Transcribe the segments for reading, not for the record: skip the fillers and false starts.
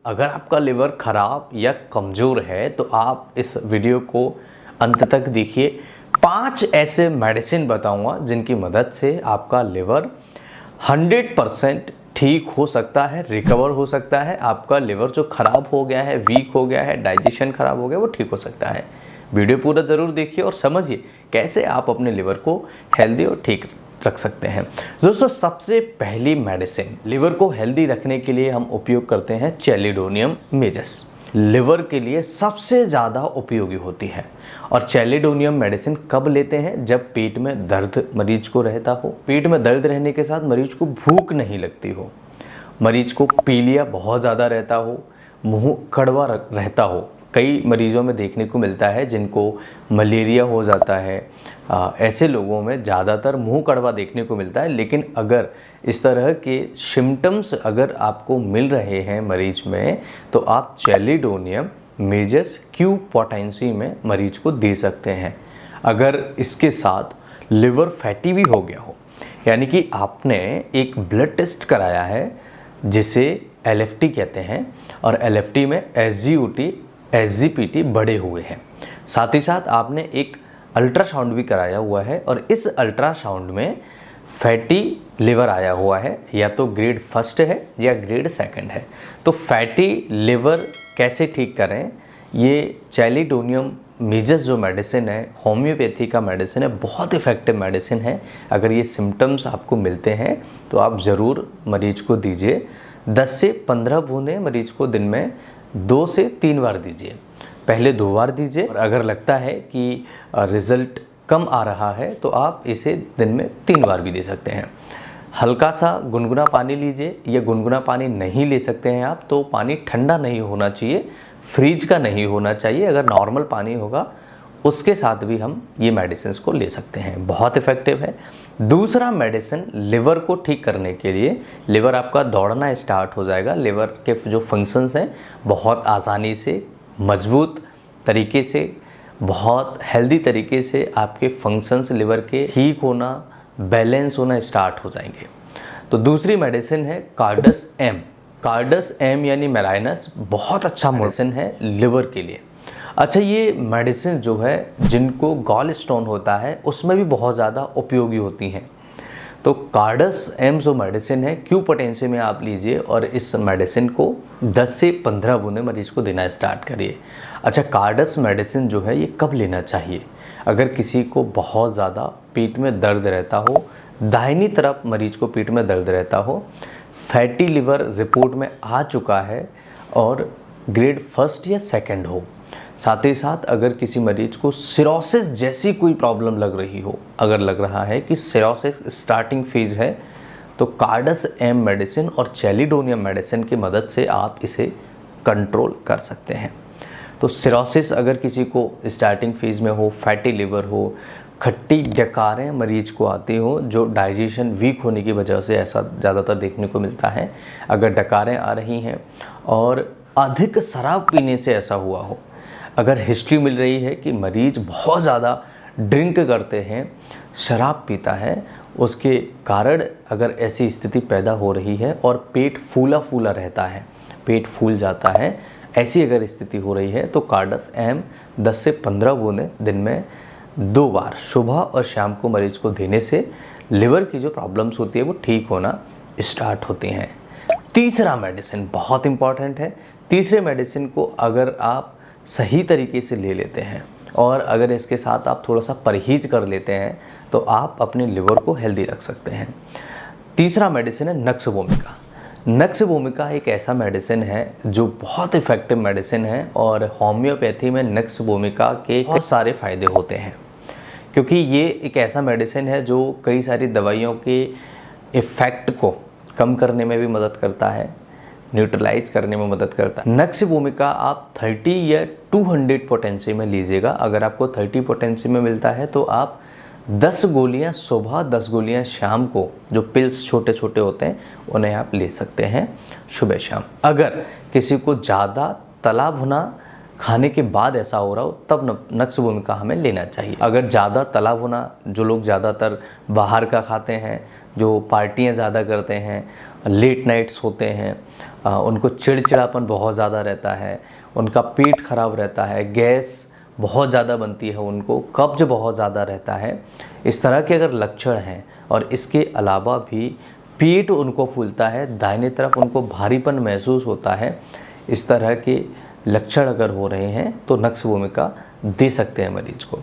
अगर आपका लिवर खराब या कमज़ोर है तो आप इस वीडियो को अंत तक देखिए। 5 ऐसे मेडिसिन बताऊंगा जिनकी मदद से आपका लिवर 100% ठीक हो सकता है, रिकवर हो सकता है। आपका लिवर जो खराब हो गया है, वीक हो गया है, डाइजेशन खराब हो गया, वो ठीक हो सकता है। वीडियो पूरा ज़रूर देखिए और समझिए कैसे आप अपने लिवर को हेल्दी और ठीक रख सकते हैं। दोस्तों, सबसे पहली मेडिसिन लिवर को हेल्दी रखने के लिए हम उपयोग करते हैं चैलिडोनियम मेजस। लिवर के लिए सबसे ज़्यादा उपयोगी होती है। और चैलिडोनियम मेडिसिन कब लेते हैं? जब पेट में दर्द मरीज को रहता हो। पेट में दर्द रहने के साथ मरीज को भूख नहीं लगती हो, मरीज को पीलिया बहुत ज़्यादा रहता हो, मुंह कड़वा रहता हो। कई मरीजों में देखने को मिलता है जिनको मलेरिया हो जाता है। ऐसे लोगों में ज़्यादातर मुंह कड़वा देखने को मिलता है। लेकिन अगर इस तरह के सिम्टम्स अगर आपको मिल रहे हैं मरीज में, तो आप चैलिडोनियम मेजस क्यू पोटेंसी में मरीज को दे सकते हैं। अगर इसके साथ लिवर फैटी भी हो गया हो, यानी कि आपने एक ब्लड टेस्ट कराया है जिसे LFT कहते हैं, और LFT में SGOT SGPT बढ़े हुए हैं, साथ ही साथ आपने एक अल्ट्रासाउंड भी कराया हुआ है और इस अल्ट्रासाउंड में फैटी लिवर आया हुआ है, या तो ग्रेड 1 है या ग्रेड 2 है। तो फैटी लिवर कैसे ठीक करें? ये चैलिडोनियम मेजस जो मेडिसिन है, होम्योपैथी का मेडिसिन है, बहुत इफ़ेक्टिव मेडिसिन है। अगर ये सिम्टम्स आपको मिलते हैं तो आप ज़रूर मरीज को दीजिए। 10 से 15 बूंदें मरीज को दिन में 2 से 3 बार दीजिए। पहले 2 बार दीजिए, और अगर लगता है कि रिज़ल्ट कम आ रहा है तो आप इसे दिन में 3 बार भी दे सकते हैं। हल्का सा गुनगुना पानी लीजिए, या गुनगुना पानी नहीं ले सकते हैं आप तो पानी ठंडा नहीं होना चाहिए, फ्रिज का नहीं होना चाहिए। अगर नॉर्मल पानी होगा उसके साथ भी हम ये मेडिसिन को ले सकते हैं, बहुत इफ़ेक्टिव है। दूसरा मेडिसिन लिवर को ठीक करने के लिए, लिवर आपका दौड़ना स्टार्ट हो जाएगा। लिवर के जो फंक्शंस हैं बहुत आसानी से, मजबूत तरीके से, बहुत हेल्दी तरीके से आपके फंक्शंस लिवर के ठीक होना, बैलेंस होना स्टार्ट हो जाएंगे। तो दूसरी मेडिसिन है कार्डस एम। कार्डस एम यानी मेलाइनस बहुत अच्छा मेडिसिन है लिवर के लिए। अच्छा, ये मेडिसिन जो है जिनको गॉल स्टोन होता है उसमें भी बहुत ज़्यादा उपयोगी होती हैं। तो कार्डस एम जो मेडिसिन है क्यू पोटेंसी में आप लीजिए, और इस मेडिसिन को 10 से 15 बूंदें मरीज को देना स्टार्ट करिए। अच्छा, कार्डस मेडिसिन जो है ये कब लेना चाहिए? अगर किसी को बहुत ज़्यादा पेट में दर्द रहता हो, दाहिनी तरफ मरीज को पेट में दर्द रहता हो, फैटी लिवर रिपोर्ट में आ चुका है और ग्रेड 1 या 2 हो, साथ ही साथ अगर किसी मरीज को सिरोसिस जैसी कोई प्रॉब्लम लग रही हो, अगर लग रहा है कि सिरोसिस स्टार्टिंग फेज है, तो कार्डस एम मेडिसिन और चैलिडोनियम मेडिसिन की मदद से आप इसे कंट्रोल कर सकते हैं। तो सिरोसिस अगर किसी को स्टार्टिंग फेज में हो, फैटी लिवर हो, खट्टी डकारें मरीज को आती हो, जो डाइजेशन वीक होने की वजह से ऐसा ज़्यादातर देखने को मिलता है। अगर डकारें आ रही हैं और अधिक शराब पीने से ऐसा हुआ हो, अगर हिस्ट्री मिल रही है कि मरीज बहुत ज़्यादा ड्रिंक करते हैं, शराब पीता है, उसके कारण अगर ऐसी स्थिति पैदा हो रही है और पेट फूला फूला रहता है, पेट फूल जाता है, ऐसी अगर स्थिति हो रही है, तो कार्डस एम 10 से 15 बूंदें दिन में 2 बार सुबह और शाम को मरीज को देने से लिवर की जो प्रॉब्लम्स होती है वो ठीक होना स्टार्ट होती हैं। तीसरा मेडिसिन बहुत इंपॉर्टेंट है। तीसरे मेडिसिन को अगर आप सही तरीके से ले लेते हैं और अगर इसके साथ आप थोड़ा सा परहेज कर लेते हैं, तो आप अपने लिवर को हेल्दी रख सकते हैं। तीसरा मेडिसिन है नक्स वोमिका। नक्स वोमिका एक ऐसा मेडिसिन है जो बहुत इफ़ेक्टिव मेडिसिन है, और होम्योपैथी में नक्स वोमिका के बहुत सारे फ़ायदे होते हैं, क्योंकि ये एक ऐसा मेडिसिन है जो कई सारी दवाइयों के इफ़ेक्ट को कम करने में भी मदद करता है, न्यूट्रलाइज करने में मदद करता है। नक्स वोमिका आप 30 या 200 पोटेंसी में लीजिएगा। अगर आपको 30 पोटेंसी में मिलता है तो आप 10 गोलियां सुबह, 10 गोलियां शाम को, जो पिल्स छोटे छोटे होते हैं उन्हें आप ले सकते हैं सुबह शाम। अगर किसी को ज़्यादा तला भुना खाने के बाद ऐसा हो रहा हो, तब नक्स वोमिका हमें लेना चाहिए। अगर ज़्यादा तला भुना, जो लोग ज़्यादातर बाहर का खाते हैं, जो पार्टियां ज़्यादा करते हैं, लेट नाइट्स होते हैं, उनको चिड़चिड़ापन बहुत ज़्यादा रहता है, उनका पेट खराब रहता है, गैस बहुत ज़्यादा बनती है, उनको कब्ज बहुत ज़्यादा रहता है, इस तरह के अगर लक्षण हैं और इसके अलावा भी पेट उनको फूलता है, दाहिने तरफ उनको भारीपन महसूस होता है, इस तरह के लक्षण अगर हो रहे हैं तो नक्स्य भूमिका दे सकते हैं मरीज को।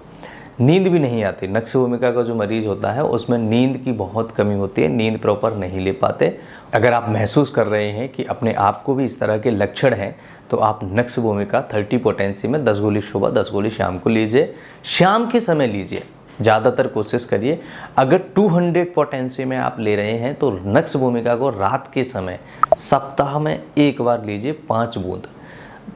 नींद भी नहीं आती, नक्स्य भूमिका का जो मरीज होता है उसमें नींद की बहुत कमी होती है, नींद प्रॉपर नहीं ले पाते। अगर आप महसूस कर रहे हैं कि अपने आप को भी इस तरह के लक्षण हैं तो आप नक्स्य भूमिका 30 पोटेंसी में 10 गोली सुबह 10 गोली शाम को लीजिए, शाम के समय लीजिए, ज़्यादातर कोशिश करिए। अगर 200 पोटेंसी में आप ले रहे हैं तो नक्स्य भूमिका को रात के समय सप्ताह में एक बार लीजिए 5 बूंद।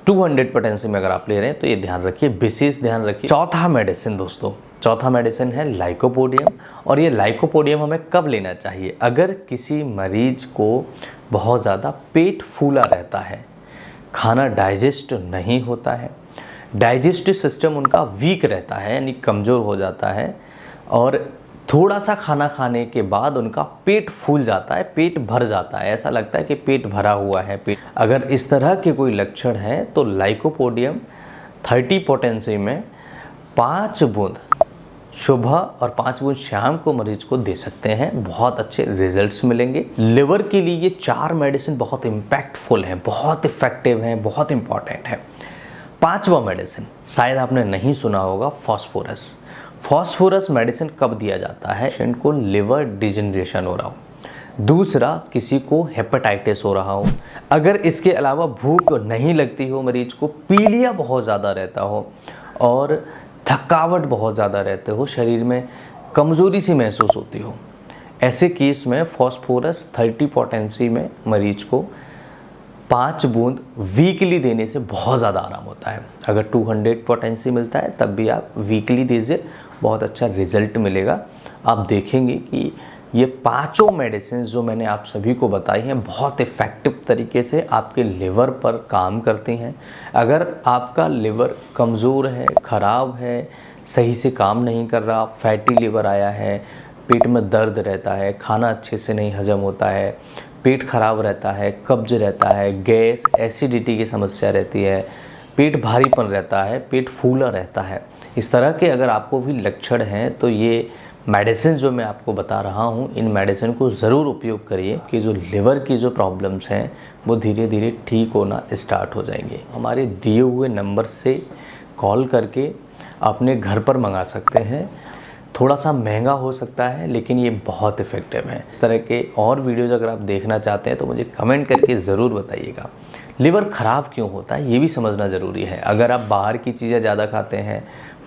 200 पोटेंसी में अगर आप ले रहे हैं तो ये ध्यान रखिए, विशेष ध्यान रखिए। चौथा मेडिसिन दोस्तों, चौथा मेडिसिन है लाइकोपोडियम। और ये लाइकोपोडियम हमें कब लेना चाहिए? अगर किसी मरीज को बहुत ज़्यादा पेट फूला रहता है, खाना डाइजेस्ट नहीं होता है, डाइजेस्टिव सिस्टम उनका वीक रहता है यानी कमज़ोर हो जाता है, और थोड़ा सा खाना खाने के बाद उनका पेट फूल जाता है, पेट भर जाता है, ऐसा लगता है कि पेट भरा हुआ है पेट। अगर इस तरह के कोई लक्षण हैं तो लाइकोपोडियम 30 पोटेंसी में 5 बूंद सुबह और 5 बूंद शाम को मरीज को दे सकते हैं, बहुत अच्छे रिजल्ट्स मिलेंगे। लिवर के लिए ये 4 मेडिसिन बहुत इम्पैक्टफुल हैं, बहुत इफेक्टिव हैं, बहुत इंपॉर्टेंट है। 5वां मेडिसिन शायद आपने नहीं सुना होगा, फॉस्फोरस। फॉस्फोरस मेडिसिन कब दिया जाता है? पेशेंट को लिवर डिजेनरेशन हो रहा हो, दूसरा किसी को हेपेटाइटिस हो रहा हो, अगर इसके अलावा भूख नहीं लगती हो, मरीज को पीलिया बहुत ज़्यादा रहता हो और थकावट बहुत ज़्यादा रहते हो, शरीर में कमज़ोरी सी महसूस होती हो, ऐसे केस में फॉस्फोरस 30 पोटेंसी में मरीज को 5 बूंद वीकली देने से बहुत ज़्यादा आराम होता है। अगर 200 पोटेंसी मिलता है तब भी आप वीकली दीजिए, बहुत अच्छा रिजल्ट मिलेगा। आप देखेंगे कि ये 5 मेडिसिन जो मैंने आप सभी को बताई हैं बहुत इफ़ेक्टिव तरीके से आपके लिवर पर काम करती हैं। अगर आपका लिवर कमज़ोर है, ख़राब है, सही से काम नहीं कर रहा, फैटी लिवर आया है, पेट में दर्द रहता है, खाना अच्छे से नहीं हजम होता है, पेट खराब रहता है, कब्ज रहता है, गैस एसिडिटी की समस्या रहती है, पेट भारीपन रहता है, पेट फूला रहता है, इस तरह के अगर आपको भी लक्षण हैं तो ये मेडिसिन जो मैं आपको बता रहा हूँ, इन मेडिसिन को ज़रूर उपयोग करिए कि जो लिवर की जो प्रॉब्लम्स हैं वो धीरे धीरे ठीक होना स्टार्ट हो जाएंगे। हमारे दिए हुए नंबर से कॉल करके अपने घर पर मंगा सकते हैं। थोड़ा सा महंगा हो सकता है लेकिन ये बहुत इफ़ेक्टिव है। इस तरह के और वीडियोज़ अगर आप देखना चाहते हैं तो मुझे कमेंट करके ज़रूर बताइएगा। लिवर ख़राब क्यों होता है ये भी समझना ज़रूरी है। अगर आप बाहर की चीज़ें ज़्यादा खाते हैं,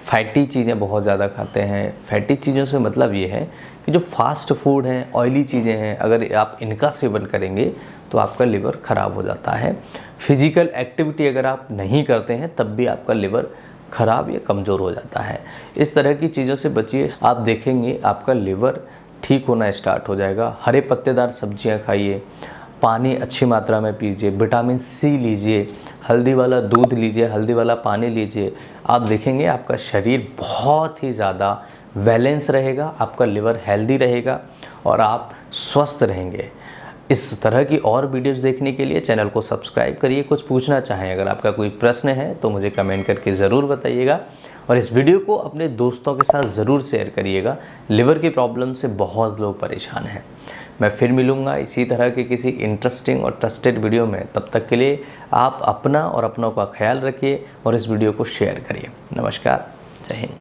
फैटी चीज़ें बहुत ज़्यादा खाते हैं, फैटी चीज़ों से मतलब ये है कि जो फास्ट फूड हैं, ऑयली चीज़ें हैं, अगर आप इनका सेवन करेंगे तो आपका लिवर ख़राब हो जाता है। फिजिकल एक्टिविटी अगर आप नहीं करते हैं तब भी आपका लिवर ख़राब या कमज़ोर हो जाता है। इस तरह की चीज़ों से बचिए, आप देखेंगे आपका लिवर ठीक होना स्टार्ट हो जाएगा। हरे पत्तेदार सब्जियां खाइए, पानी अच्छी मात्रा में पीजिए, विटामिन सी लीजिए, हल्दी वाला दूध लीजिए, हल्दी वाला पानी लीजिए। आप देखेंगे आपका शरीर बहुत ही ज़्यादा बैलेंस रहेगा, आपका लिवर हेल्दी रहेगा और आप स्वस्थ रहेंगे। इस तरह की और वीडियोस देखने के लिए चैनल को सब्सक्राइब करिए। कुछ पूछना चाहें, अगर आपका कोई प्रश्न है तो मुझे कमेंट करके ज़रूर बताइएगा और इस वीडियो को अपने दोस्तों के साथ ज़रूर शेयर करिएगा। लिवर की प्रॉब्लम से बहुत लोग परेशान हैं। मैं फिर मिलूँगा इसी तरह के किसी इंटरेस्टिंग और ट्रस्टेड वीडियो में। तब तक के लिए आप अपना और अपनों का ख्याल रखिए और इस वीडियो को शेयर करिए। नमस्कार, जय हिंद।